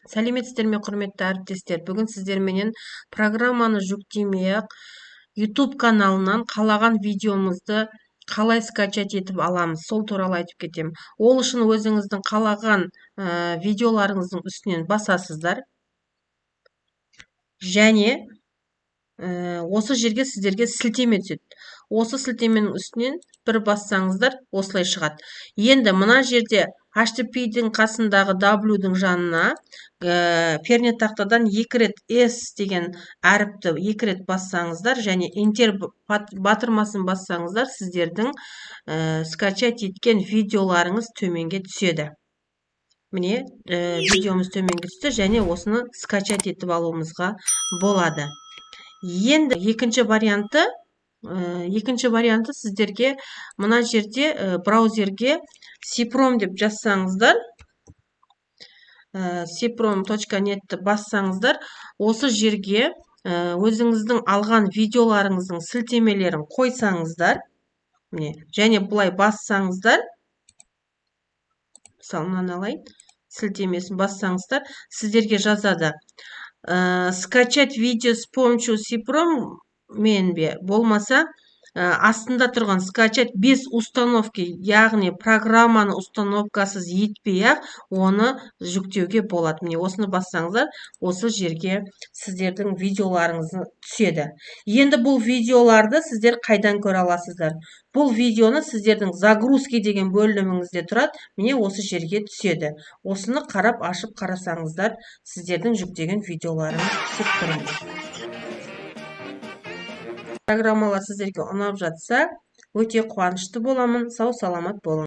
Сәлеметсіздер ме, құрметті әріптестер? Бүгін сіздерменен программаны жүктемей-ақ YouTube каналынан қалаған видеомызды қалай скачать етіп аламыз, сол туралы айтып кетемін. Ол үшін өзіңіздің қалаған видеоларыңыздың үстінен басасыздар. Және осы жерге сіздерге сілтеме түседі. Осы сілтеменің үстінен бір бассаңыздар, осылай шығады. Енді мына жерде HTTP-дің қасындағы W-дің жанына перне тақтадан 2 рет S деген әріпті 2 рет бассаңыздар, және Enter батырмасын бассаңыздар, сіздердің скачать еткен видеоларыңыз төменге түседі. Міне, видеомыз төменге түсті, және осыны скачать етіп алуымызға болады. Енді екінші варианты сіздерге мына жерде браузерге cprom деп жазсаңыздар, cprom.net бассаңыздар, осы жерге өзіңіздің алған видеоларыңыздың сілтемелерін қойсаңыздар, және бұлай бассаңыздар, мысалы мынаны алайын, сілтемесін бассаңыздар, сіздерге жазады: скачать видео с помощью cprom мен бе, болмаса астында тұрған скачать без установки, яғни программаны установкасыз етпей-ақ оны жүктеуге болады. Міне, осыны бассаңыздар, осы жерге сіздердің видеоларыңыз түседі. Енді бұл видеоларды сіздер қайдан көре аласыздар? Бұл видеоны сіздердің загрузки деген бөліміңізде тұрады. Міне, осы жерге түседі. Осыны қарап ашып қарасаңыздар, сіздердің жүктеген видеоларыңыз түсіп тұрады. Программалар сіздерге ұнап жатса, өте қуанышты боламын. Сау саламат болыңыз.